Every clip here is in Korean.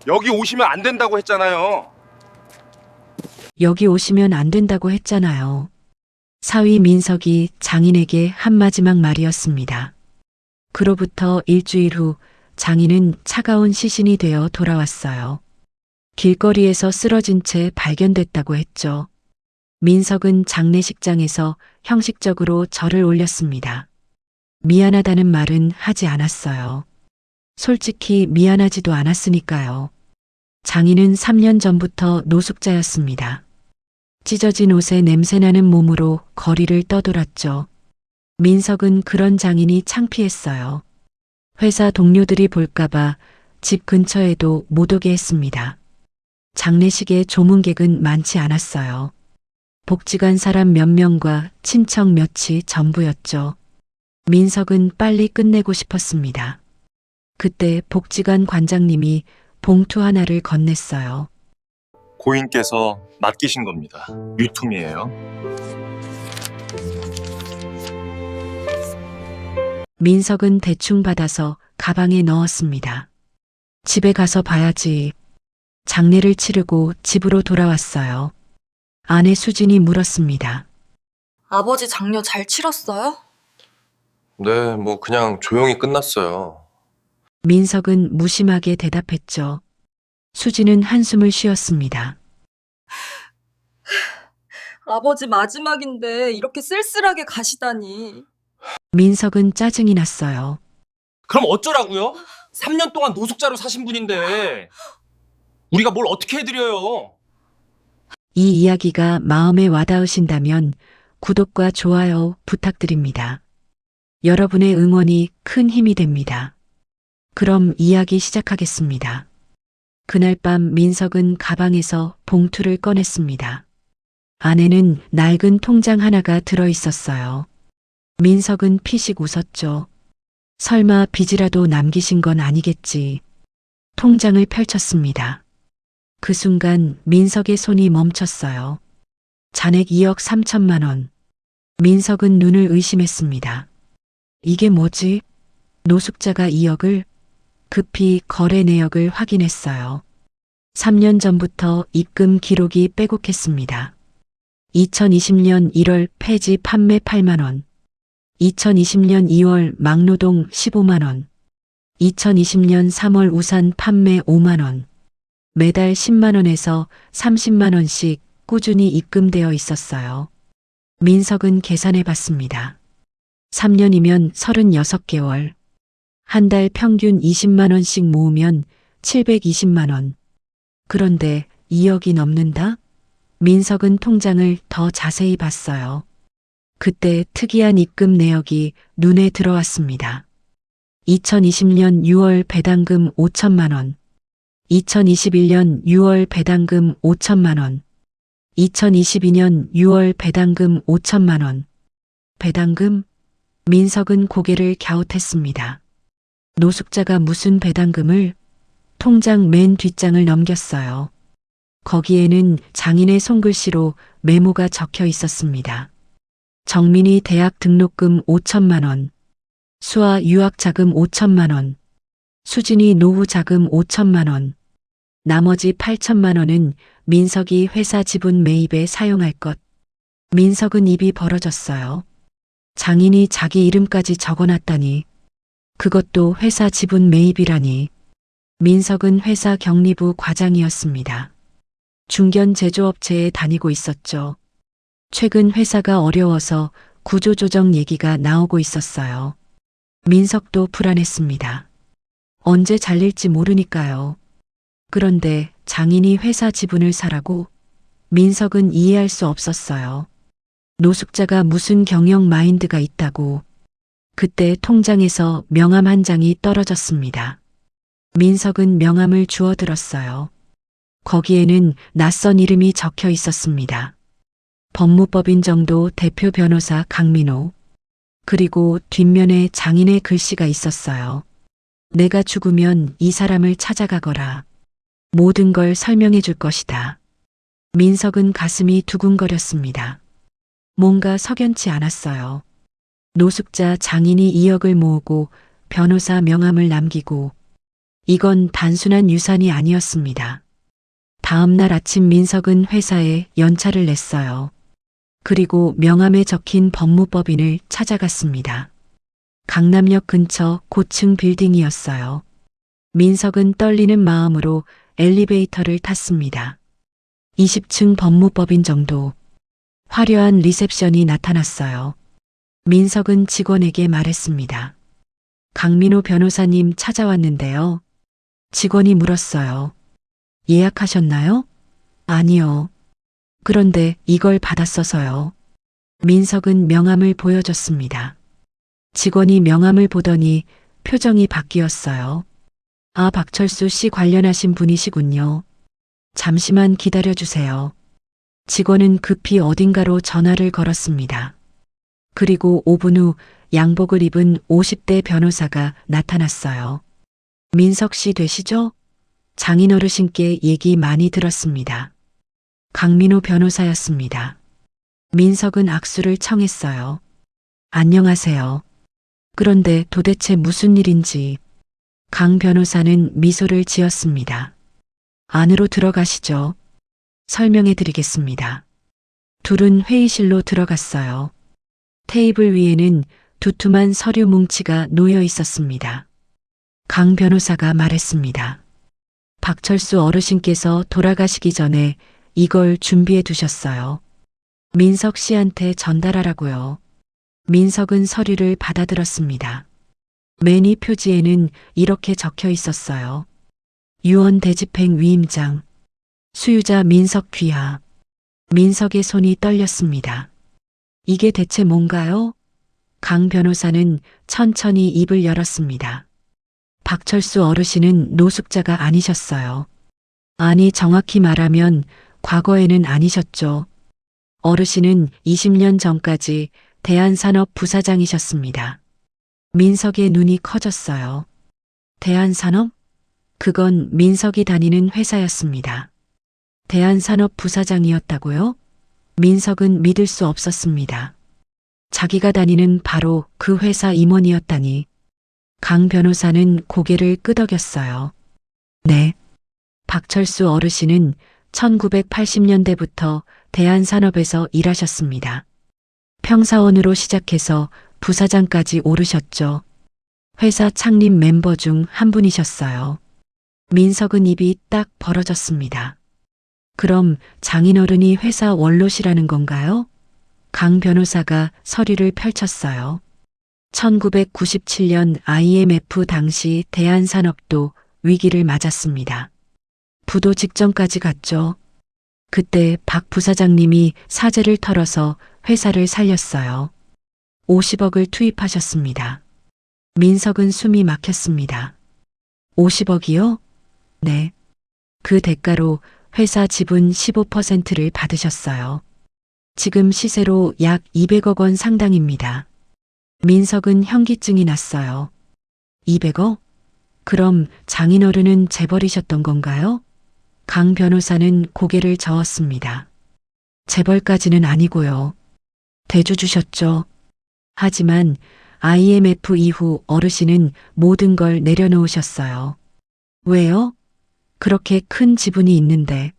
여기 오시면 안 된다고 했잖아요. 여기 오시면 안 된다고 했잖아요. 사위 민석이 장인에게 한 마지막 말이었습니다. 그로부터 일주일 후 장인은 차가운 시신이 되어 돌아왔어요. 길거리에서 쓰러진 채 발견됐다고 했죠. 민석은 장례식장에서 형식적으로 절을 올렸습니다. 미안하다는 말은 하지 않았어요. 솔직히 미안하지도 않았으니까요. 장인은 3년 전부터 노숙자였습니다. 찢어진 옷에 냄새나는 몸으로 거리를 떠돌았죠. 민석은 그런 장인이 창피했어요. 회사 동료들이 볼까봐 집 근처에도 못 오게 했습니다. 장례식에 조문객은 많지 않았어요. 복지관 사람 몇 명과 친척 몇이 전부였죠. 민석은 빨리 끝내고 싶었습니다. 그때 복지관 관장님이 봉투 하나를 건넸어요. 고인께서 맡기신 겁니다. 유통이에요. 민석은 대충 받아서 가방에 넣었습니다. 집에 가서 봐야지. 장례를 치르고 집으로 돌아왔어요. 아내 수진이 물었습니다. 아버지 장려 잘 치렀어요? 네, 뭐 그냥 조용히 끝났어요. 민석은 무심하게 대답했죠. 수진은 한숨을 쉬었습니다. 아버지 마지막인데 이렇게 쓸쓸하게 가시다니. 민석은 짜증이 났어요. 그럼 어쩌라고요? 3년 동안 노숙자로 사신 분인데 우리가 뭘 어떻게 해드려요? 이 이야기가 마음에 와닿으신다면 구독과 좋아요 부탁드립니다. 여러분의 응원이 큰 힘이 됩니다. 그럼 이야기 시작하겠습니다. 그날 밤 민석은 가방에서 봉투를 꺼냈습니다. 안에는 낡은 통장 하나가 들어 있었어요. 민석은 피식 웃었죠. 설마 빚이라도 남기신 건 아니겠지. 통장을 펼쳤습니다. 그 순간 민석의 손이 멈췄어요. 잔액 2억 3천만 원. 민석은 눈을 의심했습니다. 이게 뭐지? 노숙자가 2억을? 급히 거래 내역을 확인했어요. 3년 전부터 입금 기록이 빼곡했습니다. 2020년 1월 폐지 판매 8만 원. 2020년 2월 막노동 15만 원. 2020년 3월 우산 판매 5만 원. 매달 10만 원에서 30만 원씩 꾸준히 입금되어 있었어요. 민석은 계산해 봤습니다. 3년이면 36개월. 한 달 평균 20만 원씩 모으면 720만 원. 그런데 2억이 넘는다? 민석은 통장을 더 자세히 봤어요. 그때 특이한 입금 내역이 눈에 들어왔습니다. 2020년 6월 배당금 5천만 원. 2021년 6월 배당금 5천만 원. 2022년 6월 배당금 5천만 원. 배당금? 민석은 고개를 갸웃했습니다. 노숙자가 무슨 배당금을? 통장 맨 뒷장을 넘겼어요. 거기에는 장인의 손글씨로 메모가 적혀 있었습니다. 정민이 대학 등록금 5천만 원. 수아 유학 자금 5천만 원. 수진이 노후 자금 5천만 원. 나머지 8천만 원은 민석이 회사 지분 매입에 사용할 것. 민석은 입이 벌어졌어요. 장인이 자기 이름까지 적어놨다니. 그것도 회사 지분 매입이라니. 민석은 회사 경리부 과장이었습니다. 중견 제조업체에 다니고 있었죠. 최근 회사가 어려워서 구조조정 얘기가 나오고 있었어요. 민석도 불안했습니다. 언제 잘릴지 모르니까요. 그런데 장인이 회사 지분을 사라고? 민석은 이해할 수 없었어요. 노숙자가 무슨 경영 마인드가 있다고. 그때 통장에서 명함 한 장이 떨어졌습니다. 민석은 명함을 주워들었어요. 거기에는 낯선 이름이 적혀 있었습니다. 법무법인 정도 대표 변호사 강민호. 그리고 뒷면에 장인의 글씨가 있었어요. 내가 죽으면 이 사람을 찾아가거라. 모든 걸 설명해 줄 것이다. 민석은 가슴이 두근거렸습니다. 뭔가 석연치 않았어요. 노숙자 장인이 2억을 모으고 변호사 명함을 남기고 이건 단순한 유산이 아니었습니다. 다음 날 아침 민석은 회사에 연차를 냈어요. 그리고 명함에 적힌 법무법인을 찾아갔습니다. 강남역 근처 고층 빌딩이었어요. 민석은 떨리는 마음으로 엘리베이터를 탔습니다. 20층 법무법인 정도. 화려한 리셉션이 나타났어요. 민석은 직원에게 말했습니다. 강민호 변호사님 찾아왔는데요. 직원이 물었어요. 예약하셨나요? 아니요. 그런데 이걸 받았어서요. 민석은 명함을 보여줬습니다. 직원이 명함을 보더니 표정이 바뀌었어요. 아, 박철수 씨 관련하신 분이시군요. 잠시만 기다려주세요. 직원은 급히 어딘가로 전화를 걸었습니다. 그리고 5분 후 양복을 입은 50대 변호사가 나타났어요. 민석 씨 되시죠? 장인 어르신께 얘기 많이 들었습니다. 강민호 변호사였습니다. 민석은 악수를 청했어요. 안녕하세요. 그런데 도대체 무슨 일인지. 강 변호사는 미소를 지었습니다. 안으로 들어가시죠. 설명해 드리겠습니다. 둘은 회의실로 들어갔어요. 테이블 위에는 두툼한 서류 뭉치가 놓여 있었습니다. 강 변호사가 말했습니다. 박철수 어르신께서 돌아가시기 전에 이걸 준비해 두셨어요. 민석 씨한테 전달하라고요. 민석은 서류를 받아들었습니다. 매니 표지에는 이렇게 적혀 있었어요. 유언 대집행 위임장. 수유자 민석 귀하. 민석의 손이 떨렸습니다. 이게 대체 뭔가요? 강 변호사는 천천히 입을 열었습니다. 박철수 어르신은 노숙자가 아니셨어요. 아니, 정확히 말하면 과거에는 아니셨죠. 어르신은 20년 전까지 대한산업 부사장이셨습니다. 민석의 눈이 커졌어요. 대한산업? 그건 민석이 다니는 회사였습니다. 대한산업 부사장이었다고요? 민석은 믿을 수 없었습니다. 자기가 다니는 바로 그 회사 임원이었다니. 강 변호사는 고개를 끄덕였어요. 네. 박철수 어르신은 1980년대부터 대한산업에서 일하셨습니다. 평사원으로 시작해서 부사장까지 오르셨죠. 회사 창립 멤버 중 한 분이셨어요. 민석은 입이 딱 벌어졌습니다. 그럼 장인어른이 회사 원로시라는 건가요? 강 변호사가 서류를 펼쳤어요. 1997년 IMF 당시 대한산업도 위기를 맞았습니다. 부도 직전까지 갔죠. 그때 박 부사장님이 사재를 털어서 회사를 살렸어요. 50억을 투입하셨습니다. 민석은 숨이 막혔습니다. 50억이요? 네. 그 대가로 회사 지분 15%를 받으셨어요. 지금 시세로 약 200억 원 상당입니다. 민석은 현기증이 났어요. 200억? 그럼 장인어른은 재벌이셨던 건가요? 강 변호사는 고개를 저었습니다. 재벌까지는 아니고요. 대주 주셨죠. 하지만 IMF 이후 어르신은 모든 걸 내려놓으셨어요. 왜요? 그렇게 큰 지분이 있는데.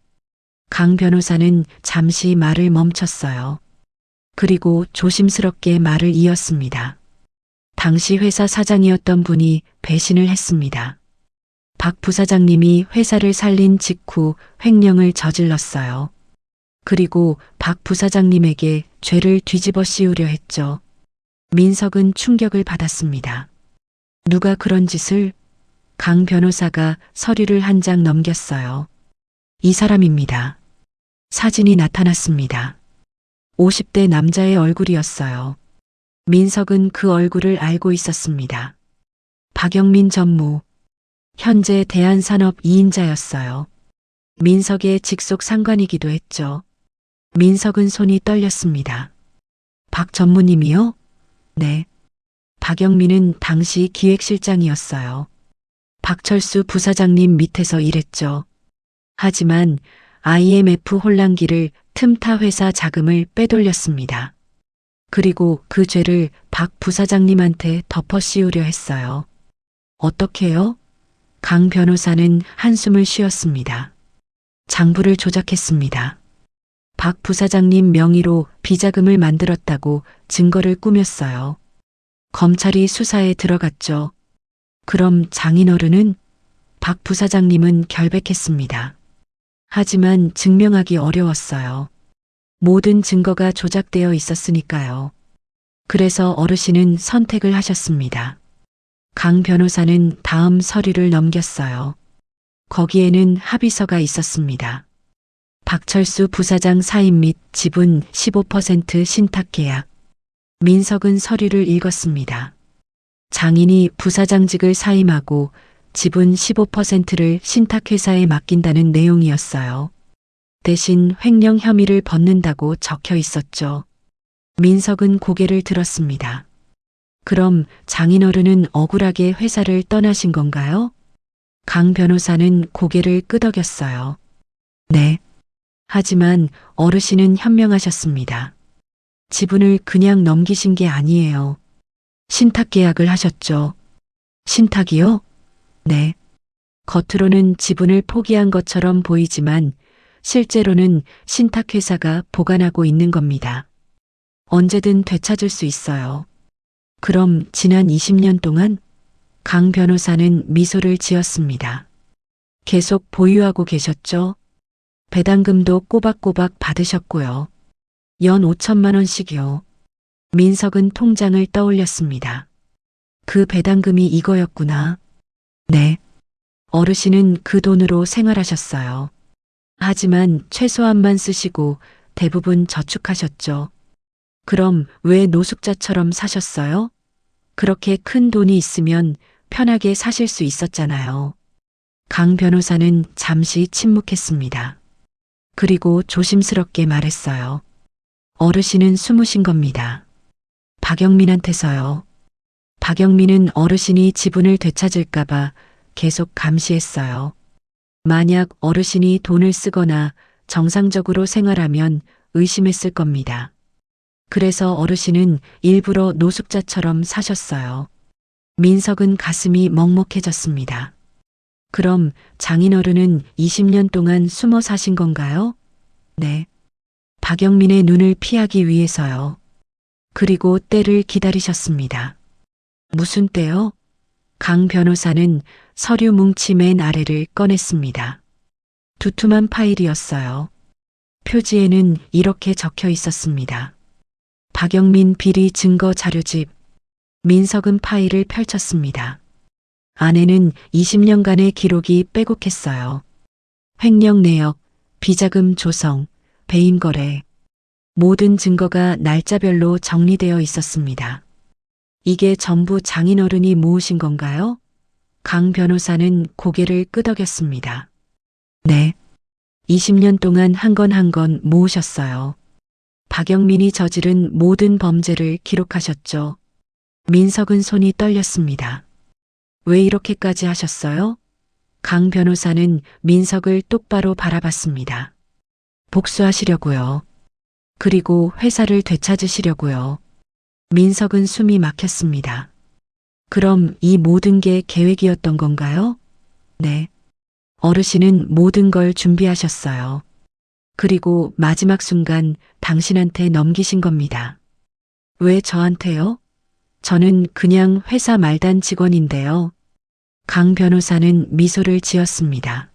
강 변호사는 잠시 말을 멈췄어요. 그리고 조심스럽게 말을 이었습니다. 당시 회사 사장이었던 분이 배신을 했습니다. 박 부사장님이 회사를 살린 직후 횡령을 저질렀어요. 그리고 박 부사장님에게 죄를 뒤집어 씌우려 했죠. 민석은 충격을 받았습니다. 누가 그런 짓을? 강 변호사가 서류를 한 장 넘겼어요. 이 사람입니다. 사진이 나타났습니다. 50대 남자의 얼굴이었어요. 민석은 그 얼굴을 알고 있었습니다. 박영민 전무. 현재 대한산업 2인자였어요. 민석의 직속 상관이기도 했죠. 민석은 손이 떨렸습니다. 박 전무님이요? 네. 박영민은 당시 기획실장이었어요. 박철수 부사장님 밑에서 일했죠. 하지만 IMF 혼란기를 틈타 회사 자금을 빼돌렸습니다. 그리고 그 죄를 박 부사장님한테 덮어 씌우려 했어요. 어떻게요? 강 변호사는 한숨을 쉬었습니다. 장부를 조작했습니다. 박 부사장님 명의로 비자금을 만들었다고 증거를 꾸몄어요. 검찰이 수사에 들어갔죠. 그럼 장인어른은? 박 부사장님은 결백했습니다. 하지만 증명하기 어려웠어요. 모든 증거가 조작되어 있었으니까요. 그래서 어르신은 선택을 하셨습니다. 강 변호사는 다음 서류를 넘겼어요. 거기에는 합의서가 있었습니다. 박철수 부사장 사인 및 지분 15% 신탁계약. 민석은 서류를 읽었습니다. 장인이 부사장직을 사임하고 지분 15%를 신탁회사에 맡긴다는 내용이었어요. 대신 횡령 혐의를 벗는다고 적혀 있었죠. 민석은 고개를 들었습니다. 그럼 장인어른은 억울하게 회사를 떠나신 건가요? 강 변호사는 고개를 끄덕였어요. 네. 하지만 어르신은 현명하셨습니다. 지분을 그냥 넘기신 게 아니에요. 신탁 계약을 하셨죠. 신탁이요? 네. 겉으로는 지분을 포기한 것처럼 보이지만 실제로는 신탁회사가 보관하고 있는 겁니다. 언제든 되찾을 수 있어요. 그럼 지난 20년 동안 강 변호사는 미소를 지었습니다. 계속 보유하고 계셨죠? 배당금도 꼬박꼬박 받으셨고요. 연 5천만 원씩이요. 민석은 통장을 떠올렸습니다. 그 배당금이 이거였구나. 네. 어르신은 그 돈으로 생활하셨어요. 하지만 최소한만 쓰시고 대부분 저축하셨죠. 그럼 왜 노숙자처럼 사셨어요? 그렇게 큰 돈이 있으면 편하게 사실 수 있었잖아요. 강 변호사는 잠시 침묵했습니다. 그리고 조심스럽게 말했어요. 어르신은 숨으신 겁니다. 박영민한테서요. 박영민은 어르신이 지분을 되찾을까봐 계속 감시했어요. 만약 어르신이 돈을 쓰거나 정상적으로 생활하면 의심했을 겁니다. 그래서 어르신은 일부러 노숙자처럼 사셨어요. 민석은 가슴이 먹먹해졌습니다. 그럼 장인어른은 20년 동안 숨어 사신 건가요? 네. 박영민의 눈을 피하기 위해서요. 그리고 때를 기다리셨습니다. 무슨 때요? 강 변호사는 서류 뭉치 맨 아래를 꺼냈습니다. 두툼한 파일이었어요. 표지에는 이렇게 적혀 있었습니다. 박영민 비리 증거 자료집. 민석은 파일을 펼쳤습니다. 안에는 20년간의 기록이 빼곡했어요. 횡령 내역, 비자금 조성, 배임 거래. 모든 증거가 날짜별로 정리되어 있었습니다. 이게 전부 장인어른이 모으신 건가요? 강 변호사는 고개를 끄덕였습니다. 네. 20년 동안 한 건 한 건 모으셨어요. 박영민이 저지른 모든 범죄를 기록하셨죠. 민석은 손이 떨렸습니다. 왜 이렇게까지 하셨어요? 강 변호사는 민석을 똑바로 바라봤습니다. 복수하시려고요. 그리고 회사를 되찾으시려고요. 민석은 숨이 막혔습니다. 그럼 이 모든 게 계획이었던 건가요? 네. 어르신은 모든 걸 준비하셨어요. 그리고 마지막 순간 당신한테 넘기신 겁니다. 왜 저한테요? 저는 그냥 회사 말단 직원인데요. 강 변호사는 미소를 지었습니다.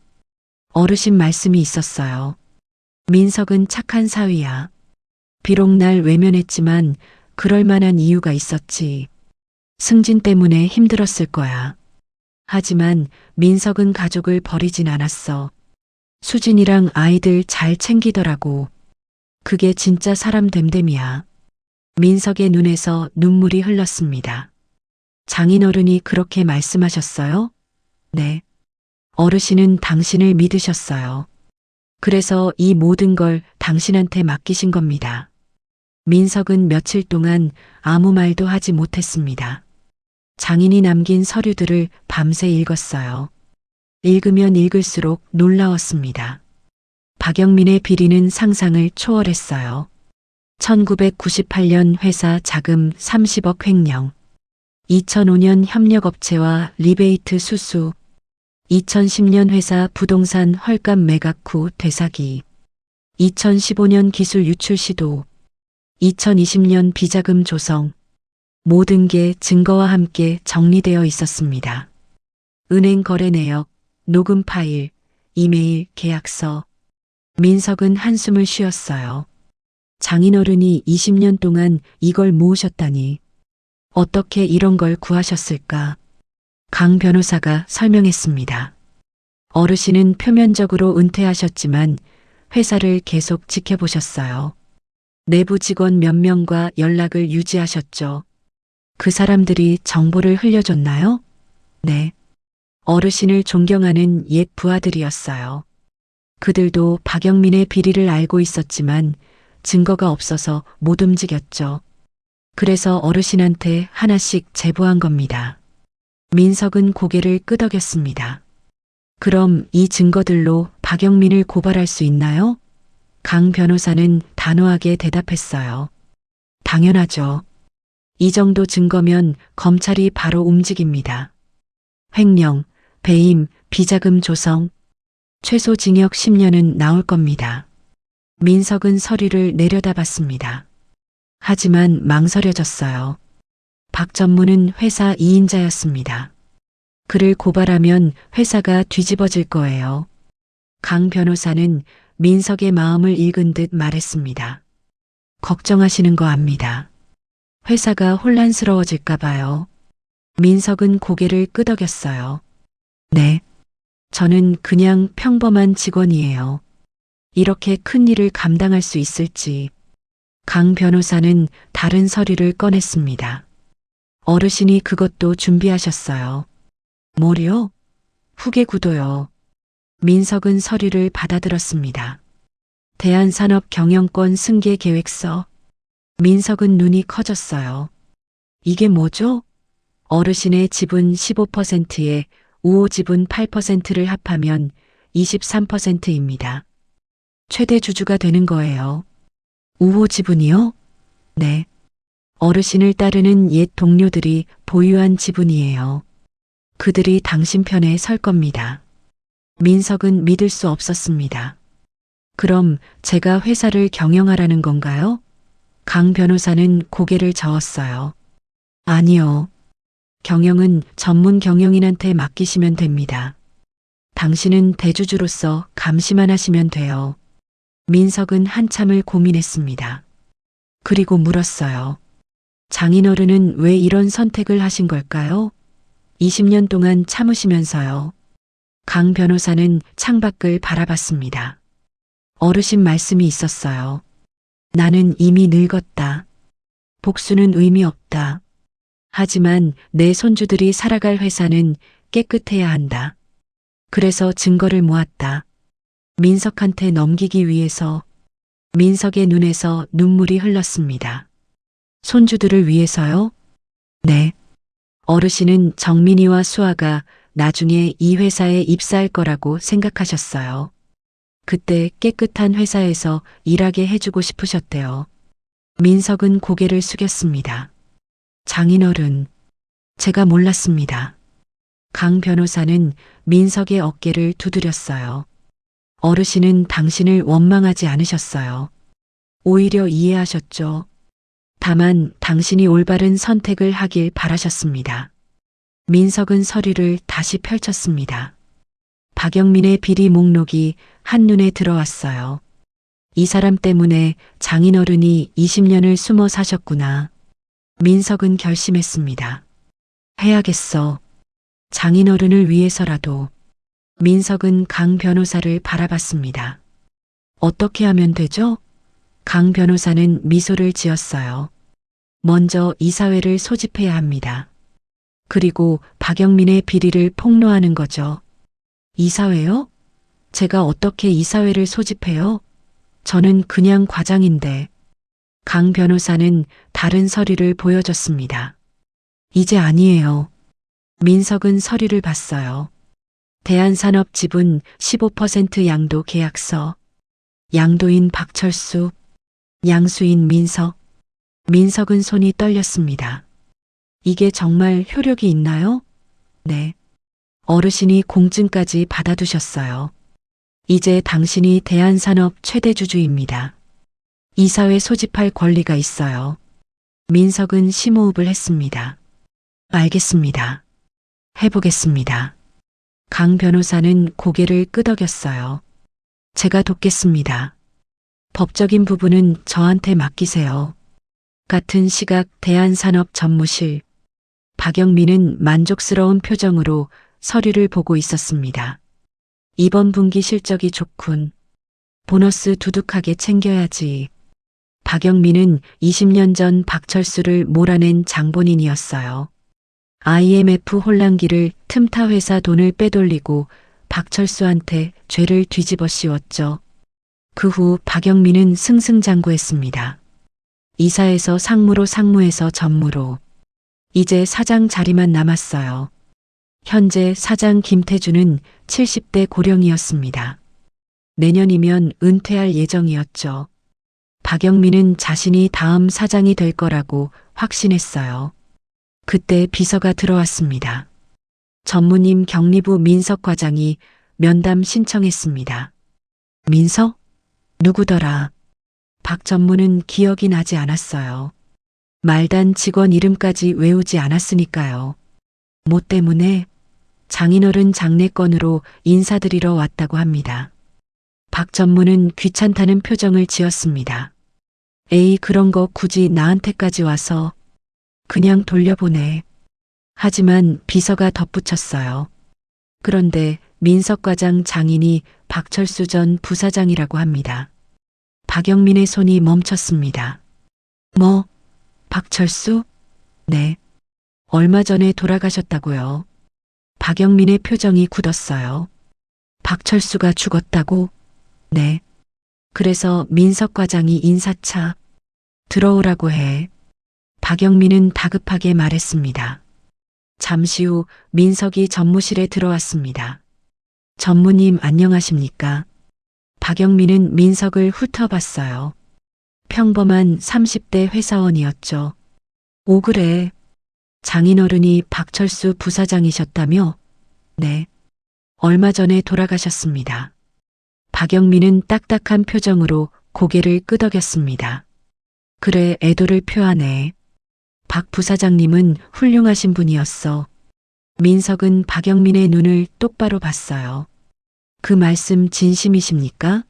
어르신 말씀이 있었어요. 민석은 착한 사위야. 비록 날 외면했지만 그럴 만한 이유가 있었지. 승진 때문에 힘들었을 거야. 하지만 민석은 가족을 버리진 않았어. 수진이랑 아이들 잘 챙기더라고. 그게 진짜 사람 됨됨이야. 민석의 눈에서 눈물이 흘렀습니다. 장인어른이 그렇게 말씀하셨어요? 네. 어르신은 당신을 믿으셨어요. 그래서 이 모든 걸 당신한테 맡기신 겁니다. 민석은 며칠 동안 아무 말도 하지 못했습니다. 장인이 남긴 서류들을 밤새 읽었어요. 읽으면 읽을수록 놀라웠습니다. 박영민의 비리는 상상을 초월했어요. 1998년 회사 자금 30억 횡령, 2005년 협력업체와 리베이트 수수, 2010년 회사 부동산 헐값 매각 후 되사기. 2015년 기술 유출 시도. 2020년 비자금 조성. 모든 게 증거와 함께 정리되어 있었습니다. 은행 거래 내역, 녹음 파일, 이메일, 계약서. 민석은 한숨을 쉬었어요. 장인어른이 20년 동안 이걸 모으셨다니. 어떻게 이런 걸 구하셨을까? 강 변호사가 설명했습니다. 어르신은 표면적으로 은퇴하셨지만 회사를 계속 지켜보셨어요. 내부 직원 몇 명과 연락을 유지하셨죠. 그 사람들이 정보를 흘려줬나요? 네. 어르신을 존경하는 옛 부하들이었어요. 그들도 박영민의 비리를 알고 있었지만 증거가 없어서 못 움직였죠. 그래서 어르신한테 하나씩 제보한 겁니다. 민석은 고개를 끄덕였습니다. 그럼 이 증거들로 박영민을 고발할 수 있나요? 강 변호사는 단호하게 대답했어요. 당연하죠. 이 정도 증거면 검찰이 바로 움직입니다. 횡령, 배임, 비자금 조성, 최소 징역 10년은 나올 겁니다. 민석은 서류를 내려다봤습니다. 하지만 망설여졌어요. 박 전무는 회사 2인자였습니다. 그를 고발하면 회사가 뒤집어질 거예요. 강 변호사는 민석의 마음을 읽은 듯 말했습니다. 걱정하시는 거 압니다. 회사가 혼란스러워질까 봐요. 민석은 고개를 끄덕였어요. 네. 저는 그냥 평범한 직원이에요. 이렇게 큰 일을 감당할 수 있을지. 강 변호사는 다른 서류를 꺼냈습니다. 어르신이 그것도 준비하셨어요. 뭐요? 후계 구도요. 민석은 서류를 받아들었습니다. 대한산업경영권 승계 계획서. 민석은 눈이 커졌어요. 이게 뭐죠? 어르신의 지분 15%에 우호 지분 8%를 합하면 23%입니다. 최대 주주가 되는 거예요. 우호 지분이요? 네. 어르신을 따르는 옛 동료들이 보유한 지분이에요. 그들이 당신 편에 설 겁니다. 민석은 믿을 수 없었습니다. 그럼 제가 회사를 경영하라는 건가요? 강 변호사는 고개를 저었어요. 아니요. 경영은 전문 경영인한테 맡기시면 됩니다. 당신은 대주주로서 감시만 하시면 돼요. 민석은 한참을 고민했습니다. 그리고 물었어요. 장인어른은 왜 이런 선택을 하신 걸까요? 20년 동안 참으시면서요. 강 변호사는 창밖을 바라봤습니다. 어르신 말씀이 있었어요. 나는 이미 늙었다. 복수는 의미 없다. 하지만 내 손주들이 살아갈 회사는 깨끗해야 한다. 그래서 증거를 모았다. 민석한테 넘기기 위해서. 민석의 눈에서 눈물이 흘렀습니다. 손주들을 위해서요? 네. 어르신은 정민이와 수아가 나중에 이 회사에 입사할 거라고 생각하셨어요. 그때 깨끗한 회사에서 일하게 해주고 싶으셨대요. 민석은 고개를 숙였습니다. 장인어른, 제가 몰랐습니다. 강 변호사는 민석의 어깨를 두드렸어요. 어르신은 당신을 원망하지 않으셨어요. 오히려 이해하셨죠. 다만 당신이 올바른 선택을 하길 바라셨습니다. 민석은 서류를 다시 펼쳤습니다. 박영민의 비리 목록이 한눈에 들어왔어요. 이 사람 때문에 장인어른이 20년을 숨어 사셨구나. 민석은 결심했습니다. 해야겠어. 장인어른을 위해서라도. 민석은 강 변호사를 바라봤습니다. 어떻게 하면 되죠? 강 변호사는 미소를 지었어요. 먼저 이사회를 소집해야 합니다. 그리고 박영민의 비리를 폭로하는 거죠. 이사회요? 제가 어떻게 이사회를 소집해요? 저는 그냥 과장인데. 강 변호사는 다른 서류를 보여줬습니다. 이제 아니에요. 민석은 서류를 봤어요. 대한산업 지분 15% 양도 계약서. 양도인 박철수, 양수인 민석. 민석은 손이 떨렸습니다. 이게 정말 효력이 있나요? 네. 어르신이 공증까지 받아두셨어요. 이제 당신이 대한산업 최대 주주입니다. 이사회 소집할 권리가 있어요. 민석은 심호흡을 했습니다. 알겠습니다. 해보겠습니다. 강 변호사는 고개를 끄덕였어요. 제가 돕겠습니다. 법적인 부분은 저한테 맡기세요. 같은 시각 대한산업 전무실. 박영민은 만족스러운 표정으로 서류를 보고 있었습니다. 이번 분기 실적이 좋군. 보너스 두둑하게 챙겨야지. 박영민은 20년 전 박철수를 몰아낸 장본인이었어요. IMF 혼란기를 틈타 회사 돈을 빼돌리고 박철수한테 죄를 뒤집어 씌웠죠. 그 후 박영민은 승승장구했습니다. 이사에서 상무로 상무에서 전무로. 이제 사장 자리만 남았어요. 현재 사장 김태주는 70대 고령이었습니다. 내년이면 은퇴할 예정이었죠. 박영민은 자신이 다음 사장이 될 거라고 확신했어요. 그때 비서가 들어왔습니다. 전무님 경리부 민석 과장이 면담 신청했습니다. 민석? 누구더라? 박 전무는 기억이 나지 않았어요. 말단 직원 이름까지 외우지 않았으니까요. 뭐 때문에? 장인어른 장례건으로 인사드리러 왔다고 합니다. 박 전무는 귀찮다는 표정을 지었습니다. 에이, 그런 거 굳이 나한테까지 와서 그냥 돌려보내. 하지만 비서가 덧붙였어요. 그런데 민석 과장 장인이 박철수 전 부사장이라고 합니다. 박영민의 손이 멈췄습니다. 뭐? 박철수? 네. 얼마 전에 돌아가셨다고요. 박영민의 표정이 굳었어요. 박철수가 죽었다고? 네. 그래서 민석 과장이 인사차 들어오라고 해. 박영민은 다급하게 말했습니다. 잠시 후 민석이 전무실에 들어왔습니다. 전무님 안녕하십니까? 박영민은 민석을 훑어봤어요. 평범한 30대 회사원이었죠. 오, 그래. 장인어른이 박철수 부사장이셨다며? 네. 얼마 전에 돌아가셨습니다. 박영민은 딱딱한 표정으로 고개를 끄덕였습니다. 그래, 애도를 표하네. 박 부사장님은 훌륭하신 분이었어. 민석은 박영민의 눈을 똑바로 봤어요. 그 말씀 진심이십니까?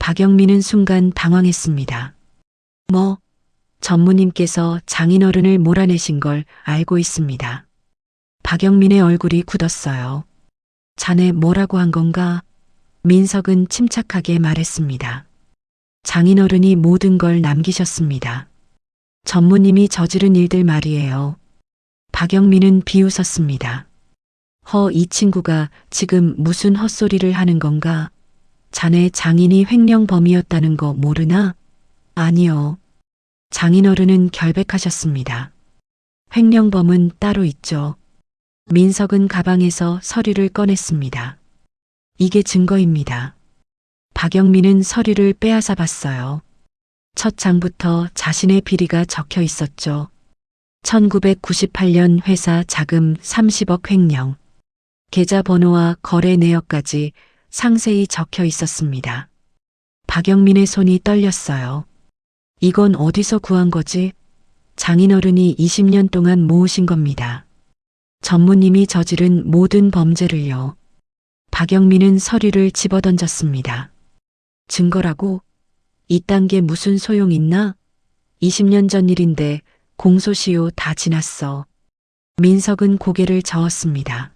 박영민은 순간 당황했습니다. 뭐? 전무님께서 장인어른을 몰아내신 걸 알고 있습니다. 박영민의 얼굴이 굳었어요. 자네 뭐라고 한 건가? 민석은 침착하게 말했습니다. 장인어른이 모든 걸 남기셨습니다. 전무님이 저지른 일들 말이에요. 박영민은 비웃었습니다. 이 친구가 지금 무슨 헛소리를 하는 건가? 자네 장인이 횡령범이었다는 거 모르나? 아니요. 장인어른은 결백하셨습니다. 횡령범은 따로 있죠. 민석은 가방에서 서류를 꺼냈습니다. 이게 증거입니다. 박영민은 서류를 빼앗아 봤어요. 첫 장부터 자신의 비리가 적혀 있었죠. 1998년 회사 자금 30억 횡령. 계좌번호와 거래 내역까지 상세히 적혀 있었습니다. 박영민의 손이 떨렸어요. 이건 어디서 구한 거지? 장인어른이 20년 동안 모으신 겁니다. 전무님이 저지른 모든 범죄를요. 박영민은 서류를 집어던졌습니다. 증거라고? 이딴 게 무슨 소용 있나? 20년 전 일인데 공소시효 다 지났어. 민석은 고개를 저었습니다.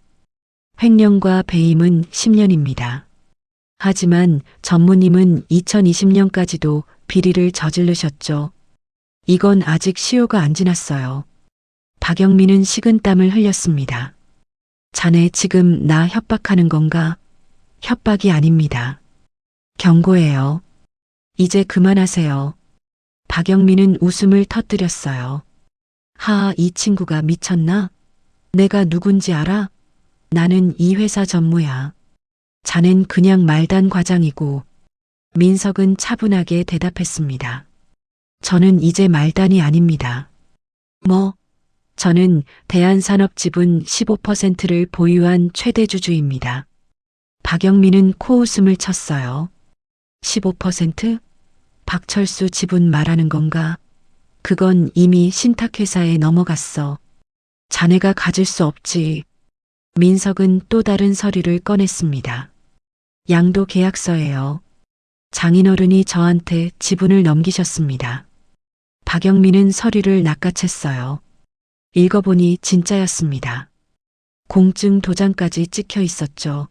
횡령과 배임은 10년입니다. 하지만 전무님은 2020년까지도 비리를 저지르셨죠. 이건 아직 시효가 안 지났어요. 박영민은 식은땀을 흘렸습니다. 자네 지금 나 협박하는 건가? 협박이 아닙니다. 경고해요. 이제 그만하세요. 박영민은 웃음을 터뜨렸어요. 이 친구가 미쳤나? 내가 누군지 알아? 나는 이 회사 전무야. 자넨 그냥 말단 과장이고. 민석은 차분하게 대답했습니다. 저는 이제 말단이 아닙니다. 뭐? 저는 대한산업지분 15%를 보유한 최대 주주입니다. 박영민은 코웃음을 쳤어요. 15%? 박철수 지분 말하는 건가? 그건 이미 신탁회사에 넘어갔어. 자네가 가질 수 없지. 민석은 또 다른 서류를 꺼냈습니다. 양도 계약서예요. 장인어른이 저한테 지분을 넘기셨습니다. 박영민은 서류를 낚아챘어요. 읽어보니 진짜였습니다. 공증 도장까지 찍혀 있었죠.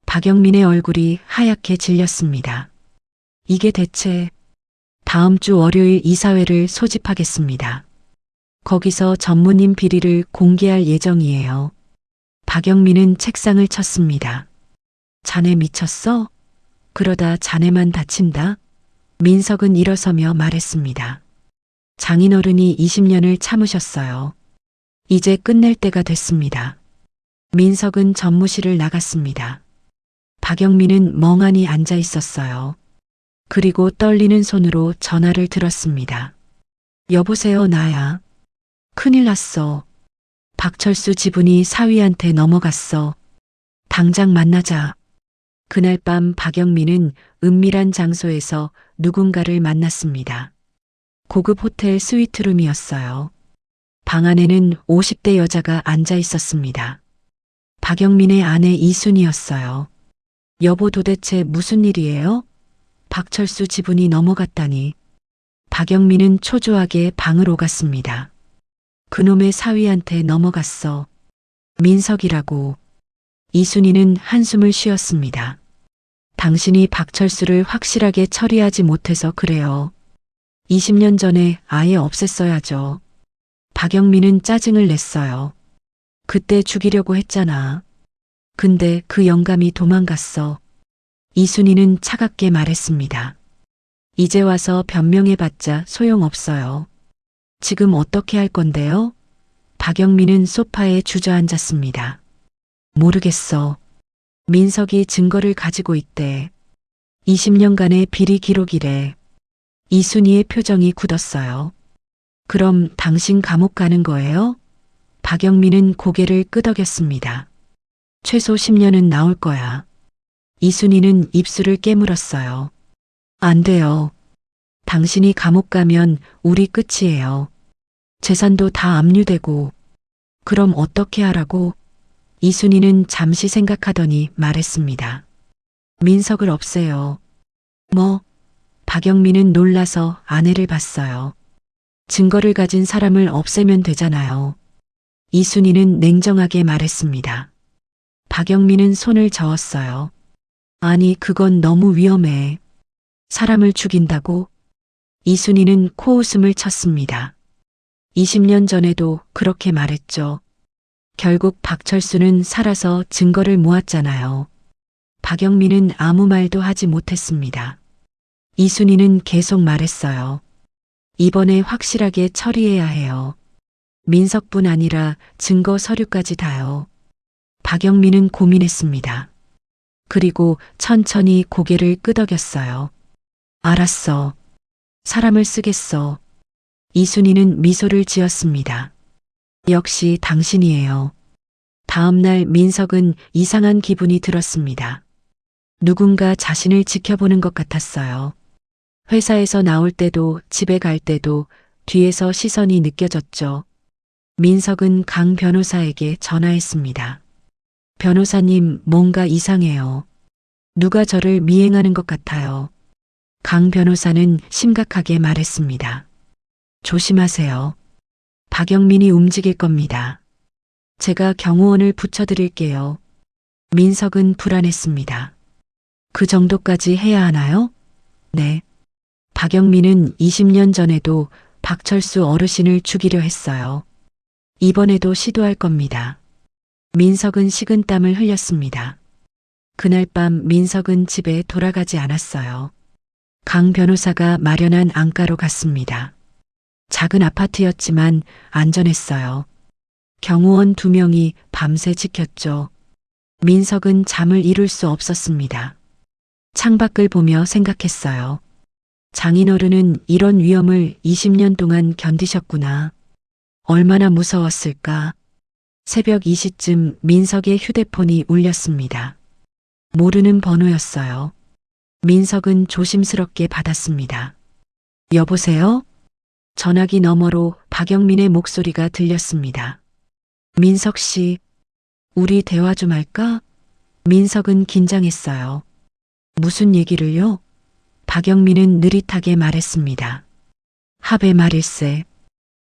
박영민의 얼굴이 하얗게 질렸습니다. 이게 대체 다음 주 월요일 이사회를 소집하겠습니다. 거기서 전무님 비리를 공개할 예정이에요. 박영민은 책상을 쳤습니다. 자네 미쳤어? 그러다 자네만 다친다? 민석은 일어서며 말했습니다. 장인어른이 20년을 참으셨어요. 이제 끝낼 때가 됐습니다. 민석은 전무실을 나갔습니다. 박영민은 멍하니 앉아 있었어요. 그리고 떨리는 손으로 전화를 들었습니다. 여보세요, 나야. 큰일 났어. 박철수 지분이 사위한테 넘어갔어. 당장 만나자. 그날 밤 박영민은 은밀한 장소에서 누군가를 만났습니다. 고급 호텔 스위트룸이었어요. 방 안에는 50대 여자가 앉아 있었습니다. 박영민의 아내 이순이었어요. 여보, 도대체 무슨 일이에요? 박철수 지분이 넘어갔다니. 박영민은 초조하게 방으로 갔습니다. 그놈의 사위한테 넘어갔어. 민석이라고. 이순이는 한숨을 쉬었습니다. 당신이 박철수를 확실하게 처리하지 못해서 그래요. 20년 전에 아예 없앴어야죠. 박영민은 짜증을 냈어요. 그때 죽이려고 했잖아. 근데 그 영감이 도망갔어. 이순이는 차갑게 말했습니다. 이제 와서 변명해봤자 소용없어요. 지금 어떻게 할 건데요? 박영민은 소파에 주저앉았습니다. 모르겠어. 민석이 증거를 가지고 있대. 20년간의 비리 기록이래. 이순이의 표정이 굳었어요. 그럼 당신 감옥 가는 거예요? 박영민은 고개를 끄덕였습니다. 최소 10년은 나올 거야. 이순이는 입술을 깨물었어요. 안 돼요. 당신이 감옥 가면 우리 끝이에요. 재산도 다 압류되고. 그럼 어떻게 하라고? 이순이는 잠시 생각하더니 말했습니다. 민석을 없애요. 뭐? 박영민은 놀라서 아내를 봤어요. 증거를 가진 사람을 없애면 되잖아요. 이순이는 냉정하게 말했습니다. 박영민은 손을 저었어요. 아니, 그건 너무 위험해. 사람을 죽인다고? 이순이는 코웃음을 쳤습니다. 20년 전에도 그렇게 말했죠. 결국 박철수는 살아서 증거를 모았잖아요. 박영민은 아무 말도 하지 못했습니다. 이순이는 계속 말했어요. 이번에 확실하게 처리해야 해요. 민석뿐 아니라 증거 서류까지 다요. 박영민은 고민했습니다. 그리고 천천히 고개를 끄덕였어요. 알았어. 사람을 쓰겠어. 이순이는 미소를 지었습니다. 역시 당신이에요. 다음 날 민석은 이상한 기분이 들었습니다. 누군가 자신을 지켜보는 것 같았어요. 회사에서 나올 때도 집에 갈 때도 뒤에서 시선이 느껴졌죠. 민석은 강 변호사에게 전화했습니다. 변호사님, 뭔가 이상해요. 누가 저를 미행하는 것 같아요. 강 변호사는 심각하게 말했습니다. 조심하세요. 박영민이 움직일 겁니다. 제가 경호원을 붙여드릴게요. 민석은 불안했습니다. 그 정도까지 해야 하나요? 네. 박영민은 20년 전에도 박철수 어르신을 죽이려 했어요. 이번에도 시도할 겁니다. 민석은 식은땀을 흘렸습니다. 그날 밤 민석은 집에 돌아가지 않았어요. 강 변호사가 마련한 안가로 갔습니다. 작은 아파트였지만 안전했어요. 경호원 2명이 밤새 지켰죠. 민석은 잠을 이룰 수 없었습니다. 창밖을 보며 생각했어요. 장인어른은 이런 위험을 20년 동안 견디셨구나. 얼마나 무서웠을까. 새벽 2시쯤 민석의 휴대폰이 울렸습니다. 모르는 번호였어요. 민석은 조심스럽게 받았습니다. 여보세요? 전화기 너머로 박영민의 목소리가 들렸습니다. 민석 씨, 우리 대화 좀 할까? 민석은 긴장했어요. 무슨 얘기를요? 박영민은 느릿하게 말했습니다. 합의 말일세.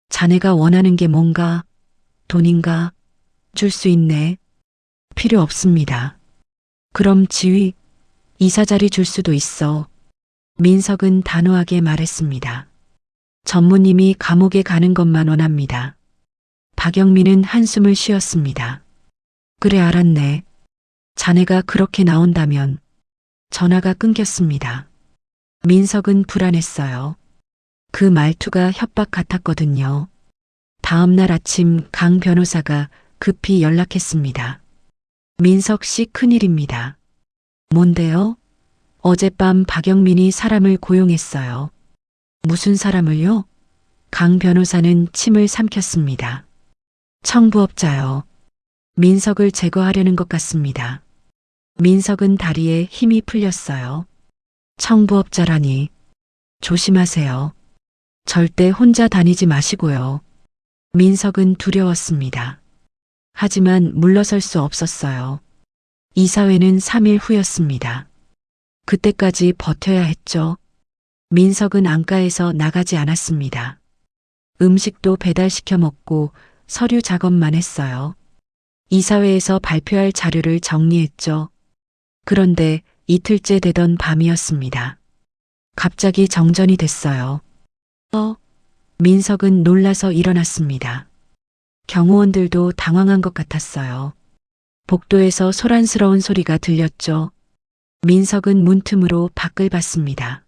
자네가 원하는 게 뭔가? 돈인가? 줄 수 있네. 필요 없습니다. 그럼 지휘, 이사 자리 줄 수도 있어. 민석은 단호하게 말했습니다. 전무님이 감옥에 가는 것만 원합니다. 박영민은 한숨을 쉬었습니다. 그래 알았네. 자네가 그렇게 나온다면. 전화가 끊겼습니다. 민석은 불안했어요. 그 말투가 협박 같았거든요. 다음 날 아침 강 변호사가 급히 연락했습니다. 민석 씨 큰일입니다. 뭔데요? 어젯밤 박영민이 사람을 고용했어요. 무슨 사람을요? 강 변호사는 침을 삼켰습니다. 청부업자요. 민석을 제거하려는 것 같습니다. 민석은 다리에 힘이 풀렸어요. 청부업자라니. 조심하세요. 절대 혼자 다니지 마시고요. 민석은 두려웠습니다. 하지만 물러설 수 없었어요. 이사회는 3일 후였습니다. 그때까지 버텨야 했죠. 민석은 안가에서 나가지 않았습니다. 음식도 배달시켜 먹고 서류 작업만 했어요. 이사회에서 발표할 자료를 정리했죠. 그런데 이틀째 되던 밤이었습니다. 갑자기 정전이 됐어요. 민석은 놀라서 일어났습니다. 경호원들도 당황한 것 같았어요. 복도에서 소란스러운 소리가 들렸죠. 민석은 문틈으로 밖을 봤습니다.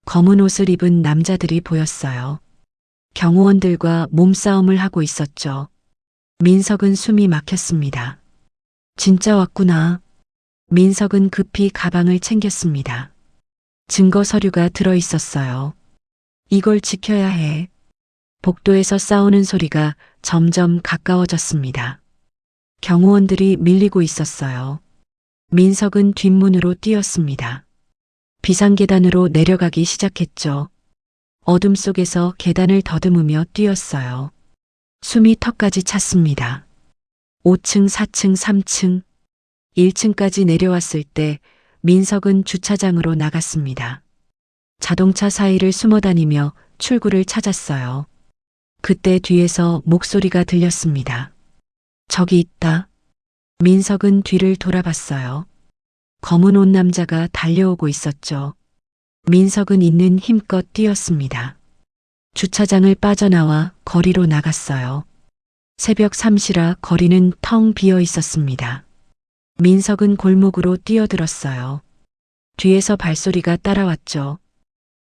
검은 옷을 입은 남자들이 보였어요. 경호원들과 몸싸움을 하고 있었죠. 민석은 숨이 막혔습니다. 진짜 왔구나. 민석은 급히 가방을 챙겼습니다. 증거 서류가 들어 있었어요. 이걸 지켜야 해. 복도에서 싸우는 소리가 점점 가까워졌습니다. 경호원들이 밀리고 있었어요. 민석은 뒷문으로 뛰었습니다. 비상계단으로 내려가기 시작했죠. 어둠 속에서 계단을 더듬으며 뛰었어요. 숨이 턱까지 찼습니다. 5층, 4층, 3층, 1층까지 내려왔을 때 민석은 주차장으로 나갔습니다. 자동차 사이를 숨어다니며 출구를 찾았어요. 그때 뒤에서 목소리가 들렸습니다. 저기 있다. 민석은 뒤를 돌아봤어요. 검은 옷 남자가 달려오고 있었죠. 민석은 있는 힘껏 뛰었습니다. 주차장을 빠져나와 거리로 나갔어요. 새벽 3시라 거리는 텅 비어 있었습니다. 민석은 골목으로 뛰어들었어요. 뒤에서 발소리가 따라왔죠.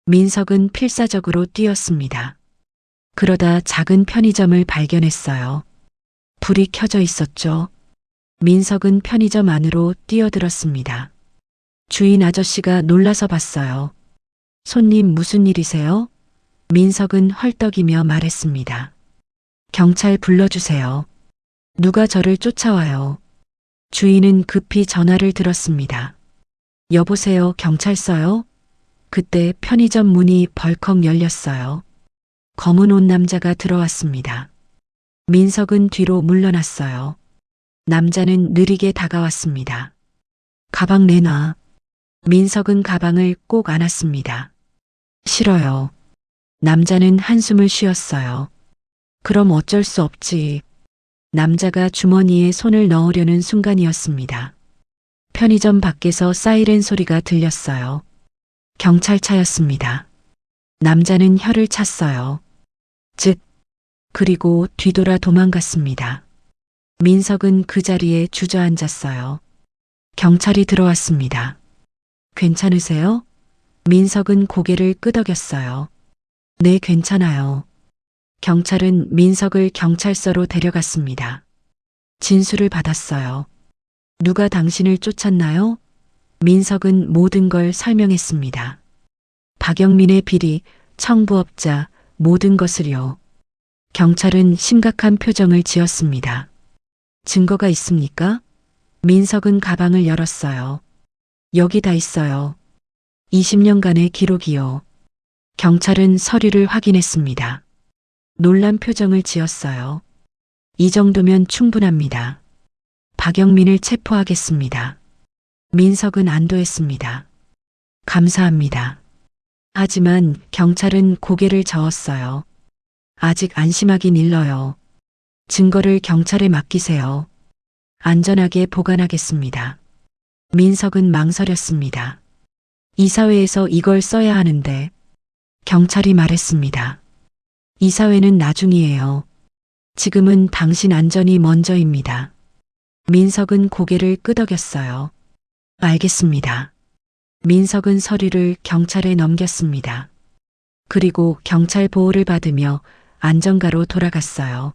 민석은 필사적으로 뛰었습니다. 그러다 작은 편의점을 발견했어요. 불이 켜져 있었죠. 민석은 편의점 안으로 뛰어들었습니다. 주인 아저씨가 놀라서 봤어요. 손님 무슨 일이세요? 민석은 헐떡이며 말했습니다. 경찰 불러주세요. 누가 저를 쫓아와요. 주인은 급히 전화를 들었습니다. 여보세요, 경찰서요? 그때 편의점 문이 벌컥 열렸어요. 검은 옷 남자가 들어왔습니다. 민석은 뒤로 물러났어요. 남자는 느리게 다가왔습니다. 가방 내놔. 민석은 가방을 꼭 안았습니다. 싫어요. 남자는 한숨을 쉬었어요. 그럼 어쩔 수 없지. 남자가 주머니에 손을 넣으려는 순간이었습니다. 편의점 밖에서 사이렌 소리가 들렸어요. 경찰차였습니다. 남자는 혀를 찼어요. 그리고 뒤돌아 도망갔습니다. 민석은 그 자리에 주저앉았어요. 경찰이 들어왔습니다. 괜찮으세요? 민석은 고개를 끄덕였어요. 네, 괜찮아요. 경찰은 민석을 경찰서로 데려갔습니다. 진술을 받았어요. 누가 당신을 쫓았나요? 민석은 모든 걸 설명했습니다. 박영민의 비리, 청부업자, 모든 것을요. 경찰은 심각한 표정을 지었습니다. 증거가 있습니까? 민석은 가방을 열었어요. 여기 다 있어요. 20년간의 기록이요. 경찰은 서류를 확인했습니다. 놀란 표정을 지었어요. 이 정도면 충분합니다. 박영민을 체포하겠습니다. 민석은 안도했습니다. 감사합니다. 하지만 경찰은 고개를 저었어요. 아직 안심하긴 일러요. 증거를 경찰에 맡기세요. 안전하게 보관하겠습니다. 민석은 망설였습니다. 이사회에서 이걸 써야 하는데 경찰이 말했습니다. 이사회는 나중이에요. 지금은 당신 안전이 먼저입니다. 민석은 고개를 끄덕였어요. 알겠습니다. 민석은 서류를 경찰에 넘겼습니다. 그리고 경찰 보호를 받으며 안전가로 돌아갔어요.